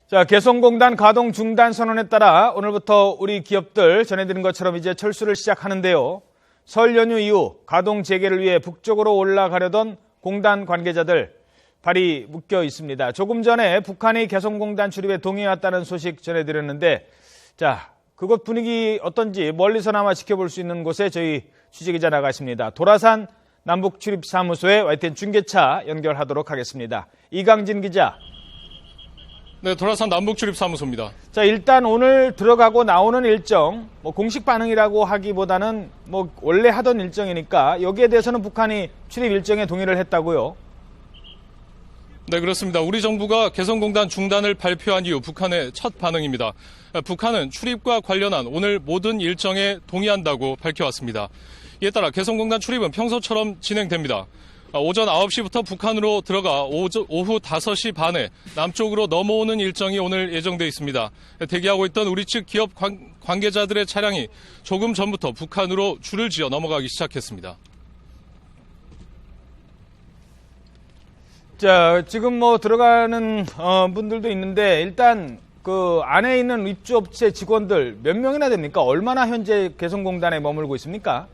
자, 개성공단 가동 중단 선언에 따라 오늘부터 우리 기업들 전해드린 것처럼 이제 철수를 시작하는데요. 설 연휴 이후 가동 재개를 위해 북쪽으로 올라가려던 공단 관계자들 발이 묶여 있습니다. 조금 전에 북한이 개성공단 출입에 동의했다는 소식 전해드렸는데, 자, 그곳 분위기 어떤지 멀리서나마 지켜볼 수 있는 곳에 저희 취재기자 나가 있습니다. 도라산 남북출입사무소에 YTN 중계차 연결하도록 하겠습니다. 이강진 기자. 네, 도라산 남북출입사무소입니다. 자, 일단 오늘 들어가고 나오는 일정, 공식 반응이라고 하기보다는 원래 하던 일정이니까 여기에 대해서는 북한이 출입 일정에 동의를 했다고요? 네, 그렇습니다. 우리 정부가 개성공단 중단을 발표한 이후 북한의 첫 반응입니다. 북한은 출입과 관련한 오늘 모든 일정에 동의한다고 밝혀왔습니다. 이에 따라 개성공단 출입은 평소처럼 진행됩니다. 오전 9시부터 북한으로 들어가 오후 5시 반에 남쪽으로 넘어오는 일정이 오늘 예정돼 있습니다. 대기하고 있던 우리 측 기업 관계자들의 차량이 조금 전부터 북한으로 줄을 지어 넘어가기 시작했습니다. 자, 지금 들어가는 분들도 있는데 일단 그 안에 있는 입주업체 직원들 몇 명이나 됩니까? 얼마나 현재 개성공단에 머물고 있습니까?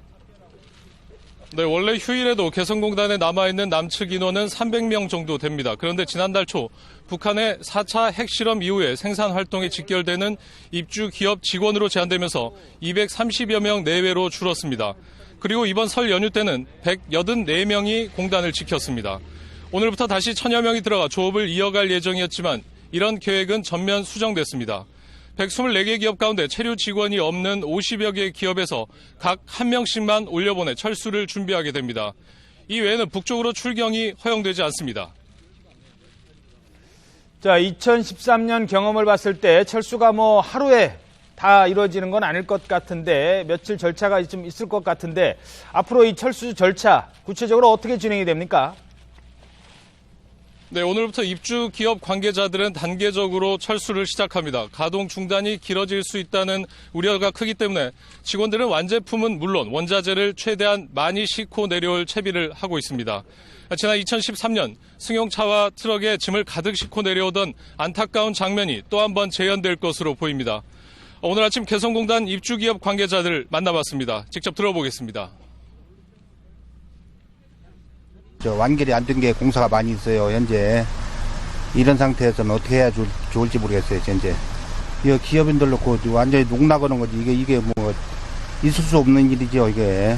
네, 원래 휴일에도 개성공단에 남아있는 남측 인원은 300명 정도 됩니다. 그런데 지난달 초 북한의 4차 핵실험 이후에 생산 활동이 직결되는 입주 기업 직원으로 제한되면서 230여 명 내외로 줄었습니다. 그리고 이번 설 연휴 때는 184명이 공단을 지켰습니다. 오늘부터 다시 1000여 명이 들어가 조업을 이어갈 예정이었지만 이런 계획은 전면 수정됐습니다. 124개 기업 가운데 체류 직원이 없는 50여 개의 기업에서 각 한 명씩만 올려보내 철수를 준비하게 됩니다. 이 외에는 북쪽으로 출경이 허용되지 않습니다. 자, 2013년 경험을 봤을 때 철수가 하루에 다 이루어지는 건 아닐 것 같은데 며칠 절차가 좀 있을 것 같은데 앞으로 이 철수 절차 구체적으로 어떻게 진행이 됩니까? 네, 오늘부터 입주 기업 관계자들은 단계적으로 철수를 시작합니다. 가동 중단이 길어질 수 있다는 우려가 크기 때문에 직원들은 완제품은 물론 원자재를 최대한 많이 싣고 내려올 채비를 하고 있습니다. 지난 2013년 승용차와 트럭에 짐을 가득 싣고 내려오던 안타까운 장면이 또 한 번 재현될 것으로 보입니다. 오늘 아침 개성공단 입주 기업 관계자들을 만나봤습니다. 직접 들어보겠습니다. 완결이 안 된 게 공사가 많이 있어요. 현재 이런 상태에서는 어떻게 해야 좋을지 모르겠어요. 현재 이 기업인들 놓고 완전히 농락하는 거지. 이게 있을 수 없는 일이죠. 이게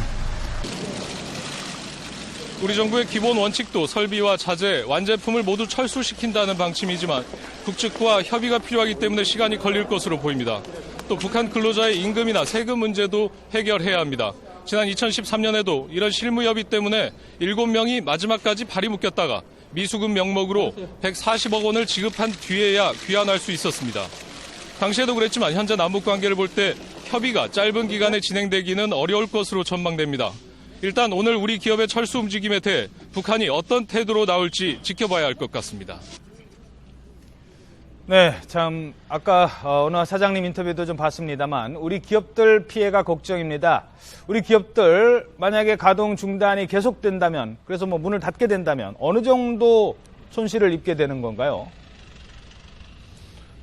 우리 정부의 기본 원칙도 설비와 자재, 완제품을 모두 철수시킨다는 방침이지만 북측과 협의가 필요하기 때문에 시간이 걸릴 것으로 보입니다. 또 북한 근로자의 임금이나 세금 문제도 해결해야 합니다. 지난 2013년에도 이런 실무협의 때문에 7명이 마지막까지 발이 묶였다가 미수금 명목으로 140억 원을 지급한 뒤에야 귀환할 수 있었습니다. 당시에도 그랬지만 현재 남북관계를 볼 때 협의가 짧은 기간에 진행되기는 어려울 것으로 전망됩니다. 일단 오늘 우리 기업의 철수 움직임에 대해 북한이 어떤 태도로 나올지 지켜봐야 할 것 같습니다. 네, 참 아까 어느 사장님 인터뷰도 좀 봤습니다만 우리 기업들 피해가 걱정입니다. 우리 기업들 만약에 가동 중단이 계속된다면, 그래서 문을 닫게 된다면 어느 정도 손실을 입게 되는 건가요?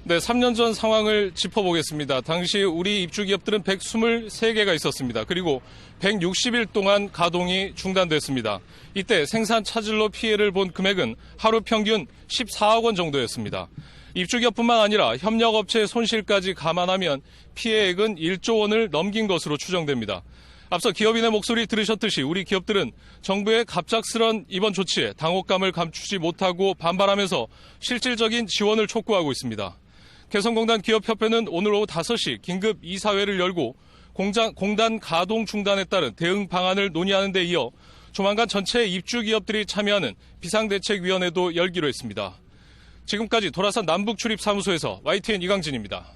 네, 3년 전 상황을 짚어보겠습니다. 당시 우리 입주 기업들은 123개가 있었습니다. 그리고 160일 동안 가동이 중단됐습니다. 이때 생산 차질로 피해를 본 금액은 하루 평균 14억 원 정도였습니다. 입주기업뿐만 아니라 협력업체의 손실까지 감안하면 피해액은 1조 원을 넘긴 것으로 추정됩니다. 앞서 기업인의 목소리 들으셨듯이 우리 기업들은 정부의 갑작스런 이번 조치에 당혹감을 감추지 못하고 반발하면서 실질적인 지원을 촉구하고 있습니다. 개성공단 기업협회는 오늘 오후 5시 긴급 이사회를 열고 공단 가동 중단에 따른 대응 방안을 논의하는 데 이어 조만간 전체 입주기업들이 참여하는 비상대책위원회도 열기로 했습니다. 지금까지 도라산 남북출입사무소에서 YTN 이강진입니다.